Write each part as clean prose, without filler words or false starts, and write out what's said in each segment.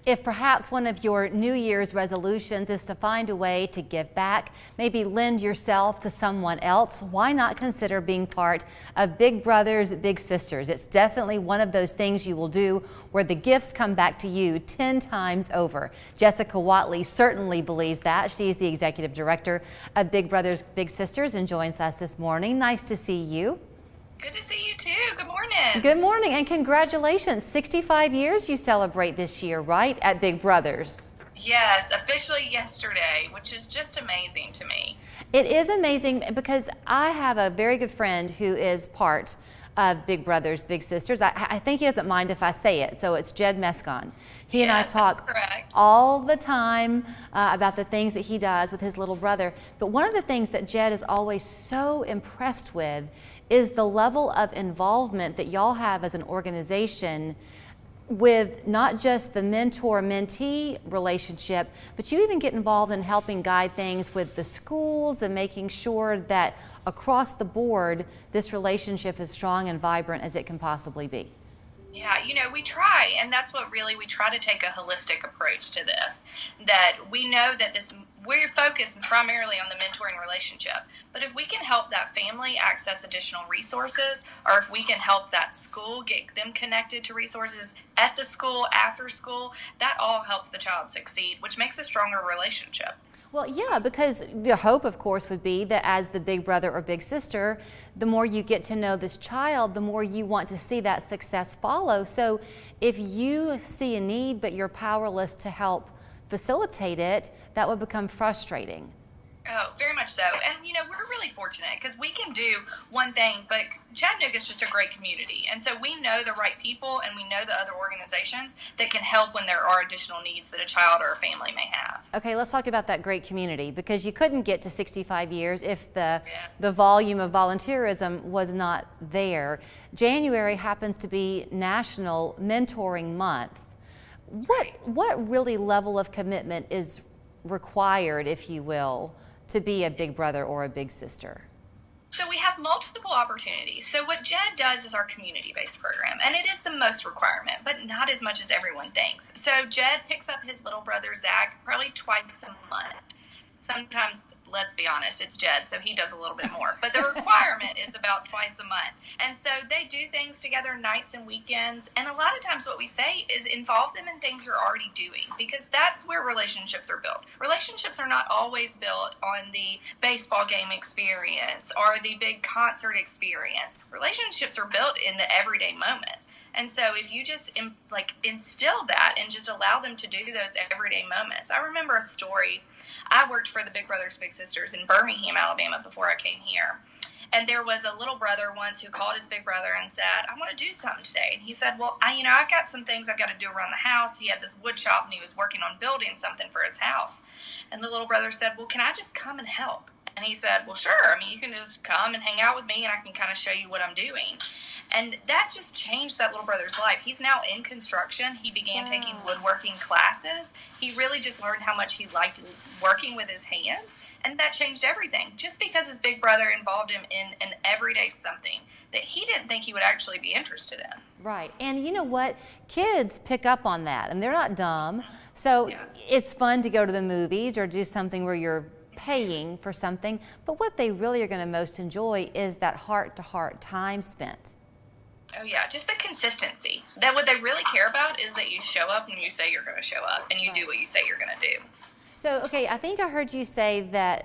If perhaps one of your New Year's resolutions is to find a way to give back, maybe lend yourself to someone else, why not consider being part of Big Brothers Big Sisters? It's definitely one of those things you will do where the gifts come back to you 10 times over. Jessica Watley certainly believes that. She's the executive director of Big Brothers Big Sisters and joins us this morning. Nice to see you. Good to see you too. Good morning. Good morning and congratulations. 65 years you celebrate this year, right, at Big Brothers? Yes, officially yesterday, which is just amazing to me. It is amazing because I have a very good friend who is part of Big Brothers Big Sisters. I think he doesn't mind if I say it, so it's Jed Mescon. He and I talk all the time about the things that he does with his little brother. But one of the things that Jed is always so impressed with is the level of involvement that y'all have as an organization with not just the mentor-mentee relationship, but you even get involved in helping guide things with the schools and making sure that across the board this relationship is strong and vibrant as it can possibly be. Yeah, we try, and that's what really we try to take a holistic approach to this, that we know that we're focused primarily on the mentoring relationship, but if we can help that family access additional resources, or if we can help that school get them connected to resources at the school, after school, that all helps the child succeed, which makes a stronger relationship. Well, yeah, because the hope, of course, would be that as the big brother or big sister, the more you get to know this child, the more you want to see that success follow. So if you see a need but you're powerless to help facilitate it, that would become frustrating. Oh, very much so. And, we're really fortunate because we can do one thing, but Chattanooga is just a great community. And so we know the right people and we know the other organizations that can help when there are additional needs that a child or a family may have. Okay, let's talk about that great community, because you couldn't get to 65 years if the volume of volunteerism was not there. January happens to be National Mentoring Month. What really level of commitment is required, if you will, to be a big brother or a big sister? So we have multiple opportunities. So what Jed does is our community-based program, and it is the most requirement, but not as much as everyone thinks. So Jed picks up his little brother, Zach, probably twice a month. Sometimes, let's be honest, it's Jed, so he does a little bit more. But the requirement is about twice a month. And so they do things together nights and weekends. And a lot of times what we say is involve them in things you're already doing, because that's where relationships are built. Relationships are not always built on the baseball game experience or the big concert experience. Relationships are built in the everyday moments. And so if you just instill that and just allow them to do those everyday moments. I remember a story. I worked for the Big Brothers Big Sisters in Birmingham, Alabama before I came here. And there was a little brother once who called his big brother and said, I want to do something today. And he said, well, I've got some things I've got to do around the house. He had this wood shop and he was working on building something for his house. And the little brother said, well, can I just come and help? And he said, well, sure. You can just come and hang out with me and I can kind of show you what I'm doing. And that just changed that little brother's life. He's now in construction. He began taking woodworking classes. He really just learned how much he liked working with his hands. And that changed everything, just because his big brother involved him in an everyday something that he didn't think he would actually be interested in. Right. And you know what? Kids pick up on that, and they're not dumb. So it's fun to go to the movies or do something where you're paying for something. But what they really are going to most enjoy is that heart-to-heart time spent. Oh, yeah, just the consistency. That what they really care about is that you show up and you say you're going to show up and you do what you say you're going to do. So, okay, I think I heard you say that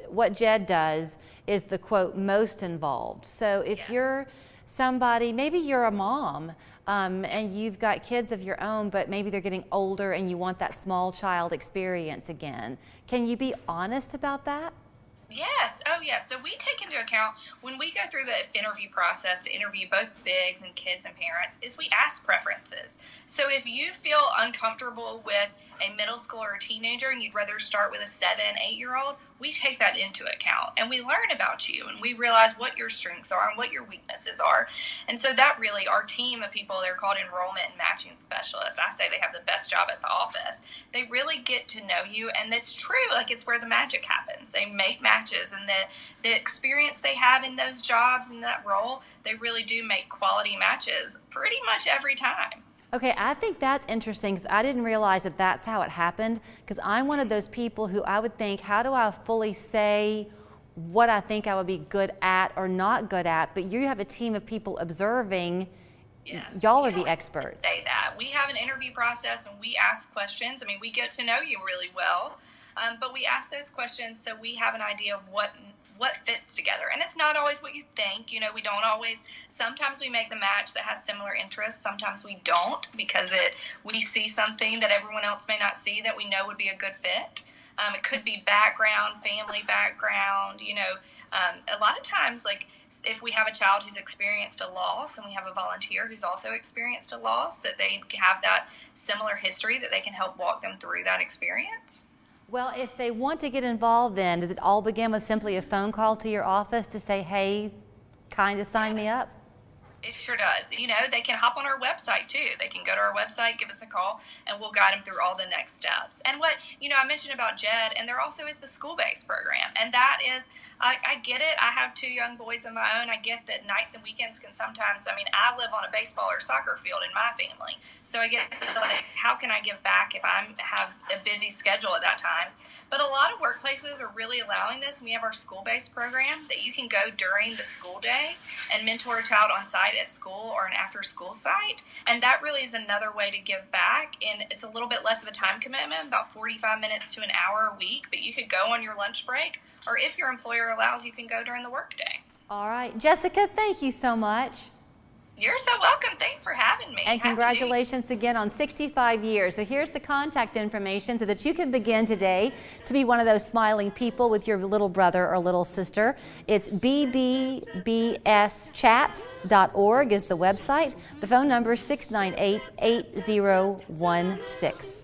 what Jed does is the, quote, most involved. So if you're somebody, maybe you're a mom and you've got kids of your own, but maybe they're getting older and you want that small child experience again. Can you be honest about that? Yes. Oh, yes. So we take into account when we go through the interview process to interview both bigs and kids and parents is we ask preferences. So if you feel uncomfortable with a middle school or a teenager and you'd rather start with a 7, 8-year-old, we take that into account and we learn about you and we realize what your strengths are and what your weaknesses are. And so that really, our team of people, they're called enrollment and matching specialists. I say they have the best job at the office. They really get to know you, and that's true. It's where the magic happens. They make matches, and the experience they have in those jobs and that role, they really do make quality matches pretty much every time. Okay, I think that's interesting because I didn't realize that that's how it happened, because I'm one of those people who I would think, how do I fully say what I think I would be good at or not good at? But you have a team of people observing. Yes. Y'all are the experts. Say that. We have an interview process and we ask questions. I mean, we get to know you really well, but we ask those questions so we have an idea of what fits together. And it's not always what you think. We don't always, sometimes we make the match that has similar interests. Sometimes we don't, because we see something that everyone else may not see that we know would be a good fit. It could be background, family background, a lot of times, like if we have a child who's experienced a loss and we have a volunteer who's also experienced a loss, that they have that similar history that they can help walk them through that experience. Well, if they want to get involved, then does it all begin with simply a phone call to your office to say, hey, kind of sign me up? It sure does. They can hop on our website too. They can go to our website, give us a call, and we'll guide them through all the next steps. And what, I mentioned about Jed, and there also is the school-based program. And that is, I get it. I have 2 young boys of my own. I get that nights and weekends can sometimes, I live on a baseball or soccer field in my family. So I get, like, how can I give back if I have a busy schedule at that time? But a lot of workplaces are really allowing this. And we have our school-based program that you can go during the school day and mentor a child on site at school or an after-school site. And that really is another way to give back. And it's a little bit less of a time commitment, about 45 minutes to an hour a week. But you could go on your lunch break, or if your employer allows, you can go during the workday. All right. Jessica, thank you so much. You're so welcome. Thanks for having me. And congratulations again on 65 years. So here's the contact information so that you can begin today to be one of those smiling people with your little brother or little sister. It's bbbschat.org is the website. The phone number is 698-8016.